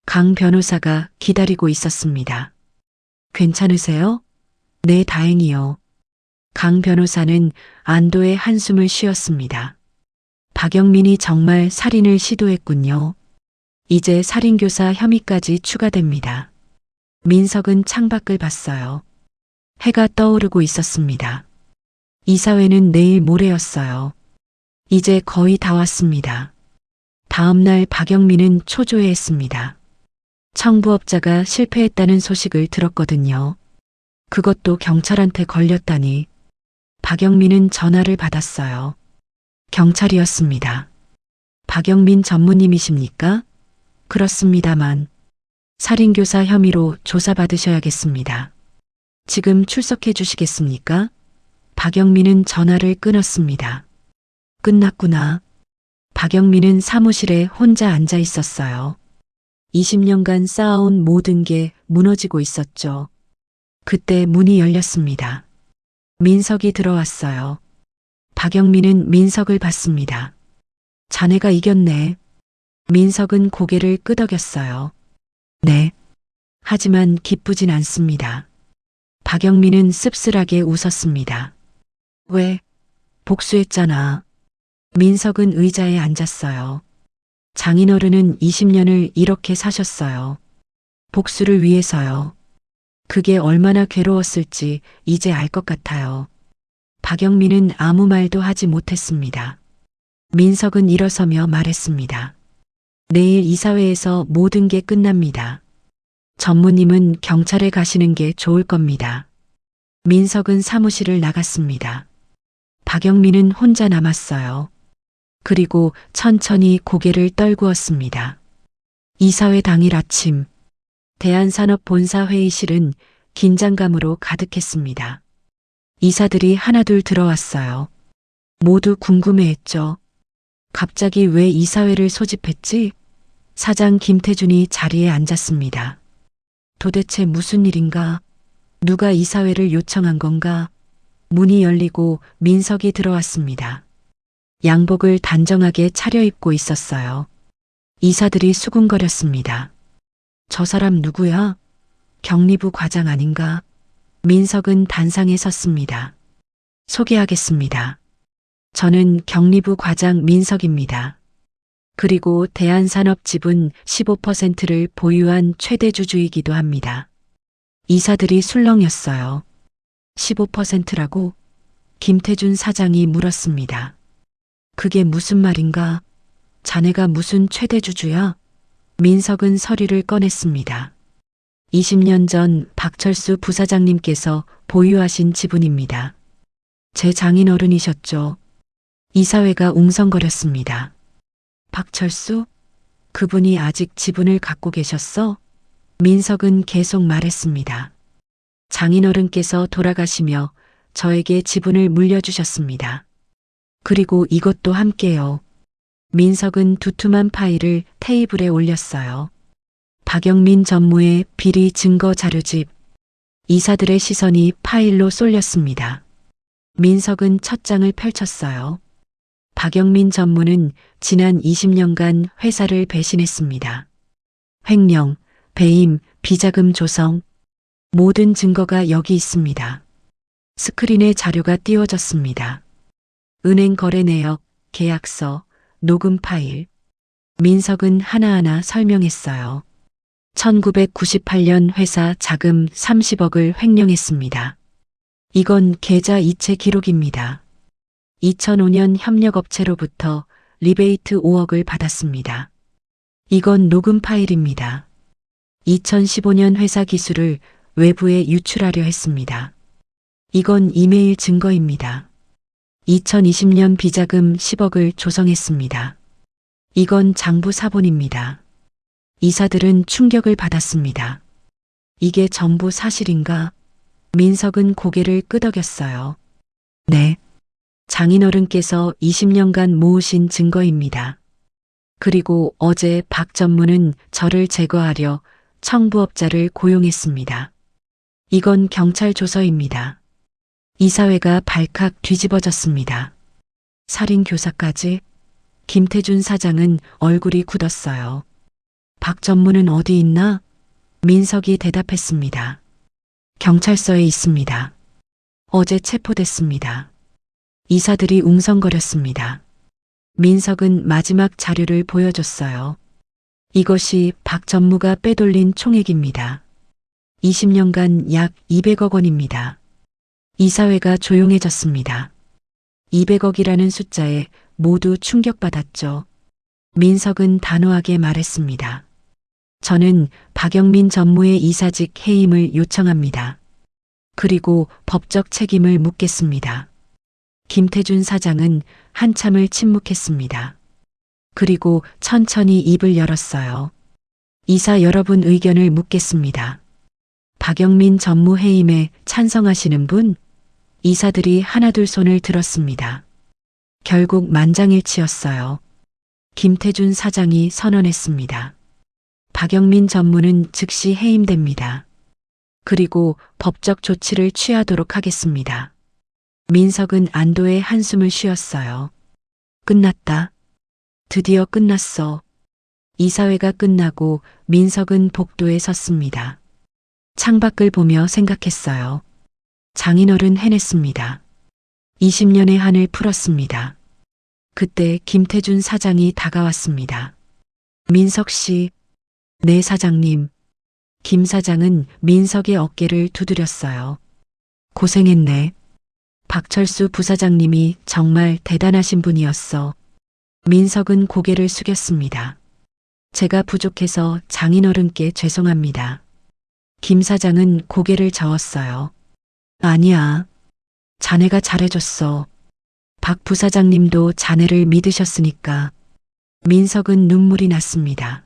강 변호사가 기다리고 있었습니다. 괜찮으세요? 네, 다행이요. 강 변호사는 안도의 한숨을 쉬었습니다. 박영민이 정말 살인을 시도했군요. 이제 살인교사 혐의까지 추가됩니다. 민석은 창밖을 봤어요. 해가 떠오르고 있었습니다. 이사회는 내일 모레였어요. 이제 거의 다 왔습니다. 다음 날 박영민은 초조해했습니다. 청부업자가 실패했다는 소식을 들었거든요. 그것도 경찰한테 걸렸다니. 박영민은 전화를 받았어요. 경찰이었습니다. 박영민 전무님이십니까? 그렇습니다만 살인교사 혐의로 조사받으셔야겠습니다. 지금 출석해 주시겠습니까? 박영민은 전화를 끊었습니다. 끝났구나. 박영민은 사무실에 혼자 앉아 있었어요. 20년간 쌓아온 모든 게 무너지고 있었죠. 그때 문이 열렸습니다. 민석이 들어왔어요. 박영민은 민석을 봤습니다. 자네가 이겼네. 민석은 고개를 끄덕였어요. 네. 하지만 기쁘진 않습니다. 박영민은 씁쓸하게 웃었습니다. 왜? 복수했잖아. 민석은 의자에 앉았어요. 장인어른은 20년을 이렇게 사셨어요. 복수를 위해서요. 그게 얼마나 괴로웠을지 이제 알 것 같아요. 박영민은 아무 말도 하지 못했습니다. 민석은 일어서며 말했습니다. 내일 이사회에서 모든 게 끝납니다. 전무님은 경찰에 가시는 게 좋을 겁니다. 민석은 사무실을 나갔습니다. 박영민은 혼자 남았어요. 그리고 천천히 고개를 떨구었습니다. 이사회 당일 아침, 대한산업본사 회의실은 긴장감으로 가득했습니다. 이사들이 하나둘 들어왔어요. 모두 궁금해했죠. 갑자기 왜 이사회를 소집했지? 사장 김태준이 자리에 앉았습니다. 도대체 무슨 일인가? 누가 이사회를 요청한 건가? 문이 열리고 민석이 들어왔습니다. 양복을 단정하게 차려입고 있었어요. 이사들이 수군거렸습니다. 저 사람 누구야? 경리부 과장 아닌가? 민석은 단상에 섰습니다. 소개하겠습니다. 저는 경리부 과장 민석입니다. 그리고 대한산업지분 15%를 보유한 최대주주이기도 합니다. 이사들이 술렁였어요. 15%라고? 김태준 사장이 물었습니다. 그게 무슨 말인가? 자네가 무슨 최대주주야? 민석은 서류를 꺼냈습니다. 20년 전 박철수 부사장님께서 보유하신 지분입니다. 제 장인어른이셨죠. 이사회가 웅성거렸습니다. 박철수? 그분이 아직 지분을 갖고 계셨어? 민석은 계속 말했습니다. 장인어른께서 돌아가시며 저에게 지분을 물려주셨습니다. 그리고 이것도 함께요. 민석은 두툼한 파일을 테이블에 올렸어요. 박영민 전무의 비리 증거 자료집. 이사들의 시선이 파일로 쏠렸습니다. 민석은 첫 장을 펼쳤어요. 박영민 전무는 지난 20년간 회사를 배신했습니다. 횡령, 배임, 비자금 조성. 모든 증거가 여기 있습니다. 스크린에 자료가 띄워졌습니다. 은행 거래 내역, 계약서, 녹음 파일. 민석은 하나하나 설명했어요. 1998년 회사 자금 30억을 횡령했습니다. 이건 계좌 이체 기록입니다. 2005년 협력업체로부터 리베이트 5억을 받았습니다. 이건 녹음 파일입니다. 2015년 회사 기술을 외부에 유출하려 했습니다. 이건 이메일 증거입니다. 2020년 비자금 10억을 조성했습니다. 이건 장부 사본입니다. 이사들은 충격을 받았습니다. 이게 전부 사실인가? 민석은 고개를 끄덕였어요. 네. 장인어른께서 20년간 모으신 증거입니다. 그리고 어제 박 전무는 저를 제거하려 청부업자를 고용했습니다. 이건 경찰 조서입니다. 이사회가 발칵 뒤집어졌습니다. 살인 교사까지? 김태준 사장은 얼굴이 굳었어요. 박 전무는 어디 있나? 민석이 대답했습니다. 경찰서에 있습니다. 어제 체포됐습니다. 이사들이 웅성거렸습니다. 민석은 마지막 자료를 보여줬어요. 이것이 박 전무가 빼돌린 총액입니다. 20년간 약 200억 원입니다. 이사회가 조용해졌습니다. 200억이라는 숫자에 모두 충격받았죠. 민석은 단호하게 말했습니다. 저는 박영민 전무의 이사직 해임을 요청합니다. 그리고 법적 책임을 묻겠습니다. 김태준 사장은 한참을 침묵했습니다. 그리고 천천히 입을 열었어요. 이사 여러분 의견을 묻겠습니다. 박영민 전무 해임에 찬성하시는 분? 이사들이 하나둘 손을 들었습니다. 결국 만장일치였어요. 김태준 사장이 선언했습니다. 박영민 전무는 즉시 해임됩니다. 그리고 법적 조치를 취하도록 하겠습니다. 민석은 안도의 한숨을 쉬었어요. 끝났다. 드디어 끝났어. 이사회가 끝나고 민석은 복도에 섰습니다. 창밖을 보며 생각했어요. 장인어른 해냈습니다. 20년의 한을 풀었습니다. 그때 김태준 사장이 다가왔습니다. 민석 씨. 네 사장님. 김 사장은 민석의 어깨를 두드렸어요. 고생했네. 박철수 부사장님이 정말 대단하신 분이었어. 민석은 고개를 숙였습니다. 제가 부족해서 장인어른께 죄송합니다. 김 사장은 고개를 저었어요. 아니야. 자네가 잘해줬어. 박 부사장님도 자네를 믿으셨으니까. 민석은 눈물이 났습니다.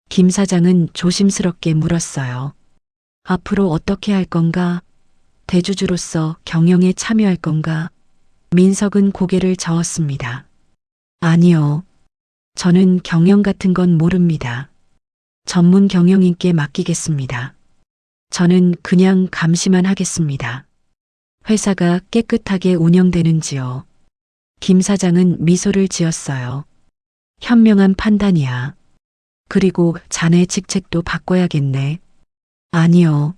김 사장은 조심스럽게 물었어요. 앞으로 어떻게 할 건가? 대주주로서 경영에 참여할 건가? 민석은 고개를 저었습니다. 아니요. 저는 경영 같은 건 모릅니다. 전문 경영인께 맡기겠습니다. 저는 그냥 감시만 하겠습니다. 회사가 깨끗하게 운영되는지요. 김 사장은 미소를 지었어요. 현명한 판단이야. 그리고 자네 직책도 바꿔야겠네. 아니요.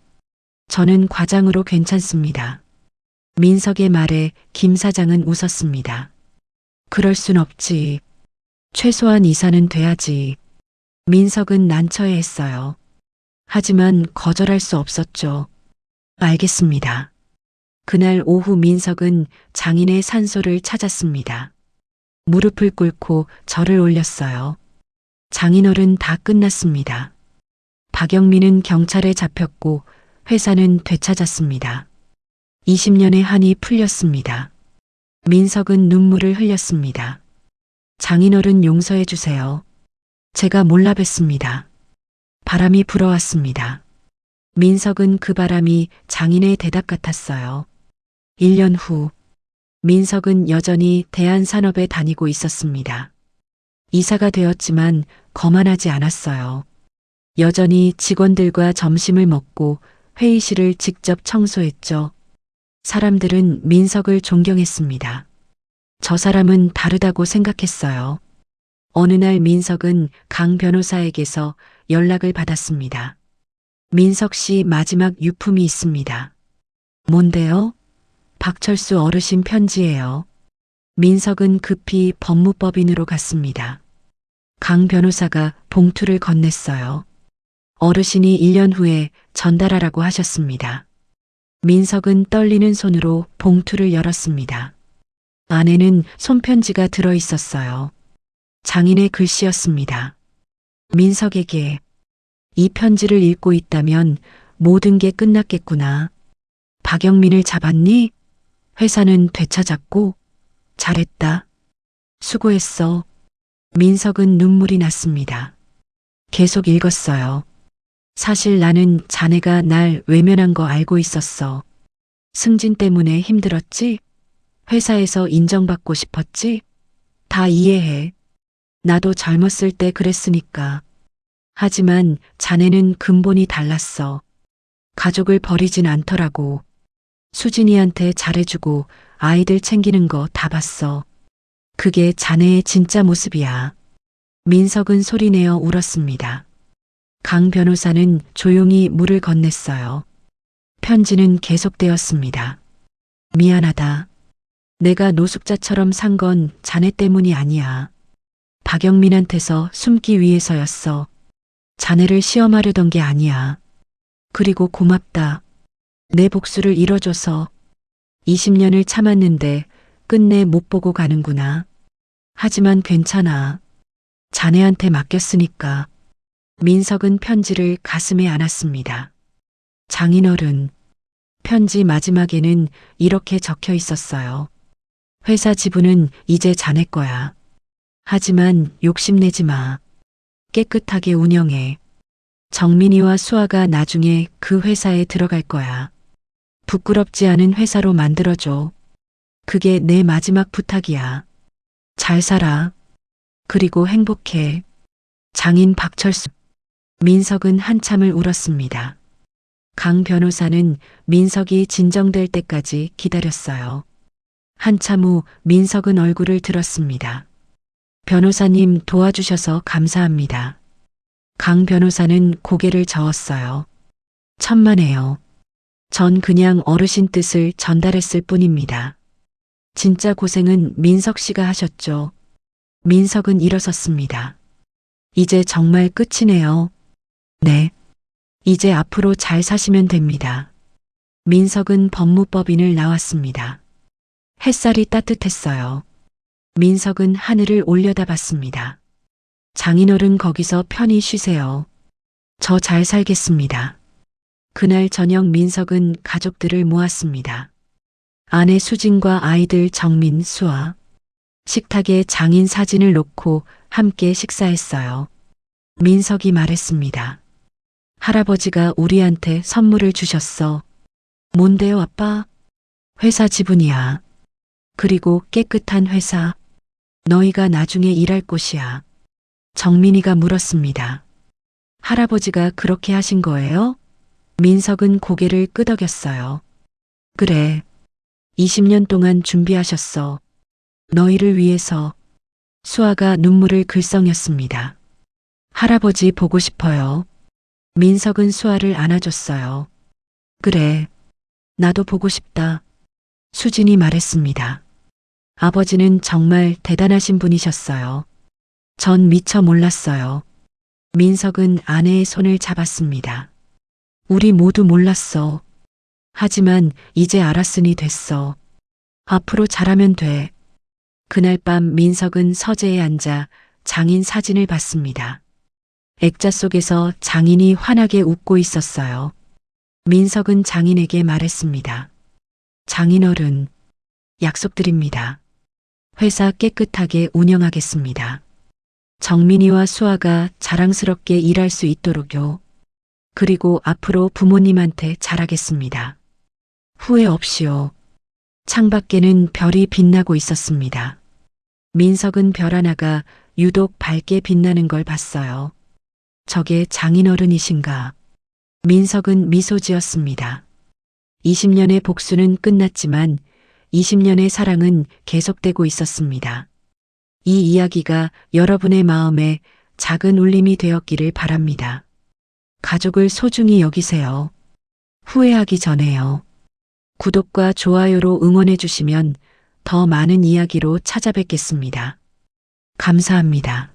저는 과장으로 괜찮습니다. 민석의 말에 김 사장은 웃었습니다. 그럴 순 없지. 최소한 이사는 돼야지. 민석은 난처해했어요. 하지만 거절할 수 없었죠. 알겠습니다. 그날 오후 민석은 장인의 산소를 찾았습니다. 무릎을 꿇고 절을 올렸어요. 장인어른 다 끝났습니다. 박영민은 경찰에 잡혔고 회사는 되찾았습니다. 20년의 한이 풀렸습니다. 민석은 눈물을 흘렸습니다. 장인어른 용서해 주세요. 제가 몰라 뵀습니다. 바람이 불어왔습니다. 민석은 그 바람이 장인의 대답 같았어요. 1년 후, 민석은 여전히 대한산업에 다니고 있었습니다. 이사가 되었지만 거만하지 않았어요. 여전히 직원들과 점심을 먹고 회의실을 직접 청소했죠. 사람들은 민석을 존경했습니다. 저 사람은 다르다고 생각했어요. 어느 날 민석은 강 변호사에게서 연락을 받았습니다. 민석 씨 마지막 유품이 있습니다. 뭔데요? 박철수 어르신 편지예요. 민석은 급히 법무법인으로 갔습니다. 강 변호사가 봉투를 건넸어요. 어르신이 1년 후에 전달하라고 하셨습니다. 민석은 떨리는 손으로 봉투를 열었습니다. 안에는 손편지가 들어 있었어요. 장인의 글씨였습니다. 민석에게 이 편지를 읽고 있다면 모든 게 끝났겠구나. 박영민을 잡았니? 회사는 되찾았고 잘했다. 수고했어. 민석은 눈물이 났습니다. 계속 읽었어요. 사실 나는 자네가 날 외면한 거 알고 있었어. 승진 때문에 힘들었지? 회사에서 인정받고 싶었지? 다 이해해. 나도 젊었을 때 그랬으니까. 하지만 자네는 근본이 달랐어. 가족을 버리진 않더라고. 수진이한테 잘해주고 아이들 챙기는 거 다 봤어. 그게 자네의 진짜 모습이야. 민석은 소리내어 울었습니다. 강 변호사는 조용히 물을 건넸어요. 편지는 계속되었습니다. 미안하다. 내가 노숙자처럼 산 건 자네 때문이 아니야. 박영민한테서 숨기 위해서였어. 자네를 시험하려던 게 아니야. 그리고 고맙다. 내 복수를 이뤄줘서. 20년을 참았는데 끝내 못 보고 가는구나. 하지만 괜찮아. 자네한테 맡겼으니까. 민석은 편지를 가슴에 안았습니다. 장인어른. 편지 마지막에는 이렇게 적혀 있었어요. 회사 지분은 이제 자네 거야. 하지만 욕심내지 마. 깨끗하게 운영해. 정민이와 수아가 나중에 그 회사에 들어갈 거야. 부끄럽지 않은 회사로 만들어줘. 그게 내 마지막 부탁이야. 잘 살아. 그리고 행복해. 장인 박철수. 민석은 한참을 울었습니다. 강 변호사는 민석이 진정될 때까지 기다렸어요. 한참 후 민석은 얼굴을 들었습니다. 변호사님 도와주셔서 감사합니다. 강 변호사는 고개를 저었어요. 천만에요. 전 그냥 어르신 뜻을 전달했을 뿐입니다. 진짜 고생은 민석 씨가 하셨죠. 민석은 일어섰습니다. 이제 정말 끝이네요. 네. 이제 앞으로 잘 사시면 됩니다. 민석은 법무법인을 나왔습니다. 햇살이 따뜻했어요. 민석은 하늘을 올려다봤습니다. 장인어른 거기서 편히 쉬세요. 저 잘 살겠습니다. 그날 저녁 민석은 가족들을 모았습니다. 아내 수진과 아이들 정민, 수아. 식탁에 장인 사진을 놓고 함께 식사했어요. 민석이 말했습니다. 할아버지가 우리한테 선물을 주셨어. 뭔데요, 아빠? 회사 지분이야. 그리고 깨끗한 회사. 너희가 나중에 일할 곳이야. 정민이가 물었습니다. 할아버지가 그렇게 하신 거예요? 민석은 고개를 끄덕였어요. 그래. 20년 동안 준비하셨어. 너희를 위해서. 수아가 눈물을 글썽였습니다. 할아버지 보고 싶어요. 민석은 수아를 안아줬어요. 그래. 나도 보고 싶다. 수진이 말했습니다. 아버지는 정말 대단하신 분이셨어요. 전 미처 몰랐어요. 민석은 아내의 손을 잡았습니다. 우리 모두 몰랐어. 하지만 이제 알았으니 됐어. 앞으로 잘하면 돼. 그날 밤 민석은 서재에 앉아 장인 사진을 봤습니다. 액자 속에서 장인이 환하게 웃고 있었어요. 민석은 장인에게 말했습니다. 장인어른, 약속드립니다. 회사 깨끗하게 운영하겠습니다. 정민이와 수아가 자랑스럽게 일할 수 있도록요. 그리고 앞으로 부모님한테 잘하겠습니다. 후회 없이요. 창밖에는 별이 빛나고 있었습니다. 민석은 별 하나가 유독 밝게 빛나는 걸 봤어요. 저게 장인어른이신가? 민석은 미소 지었습니다. 20년의 복수는 끝났지만 20년의 사랑은 계속되고 있었습니다. 이 이야기가 여러분의 마음에 작은 울림이 되었기를 바랍니다. 가족을 소중히 여기세요. 후회하기 전에요. 구독과 좋아요로 응원해 주시면 더 많은 이야기로 찾아뵙겠습니다. 감사합니다.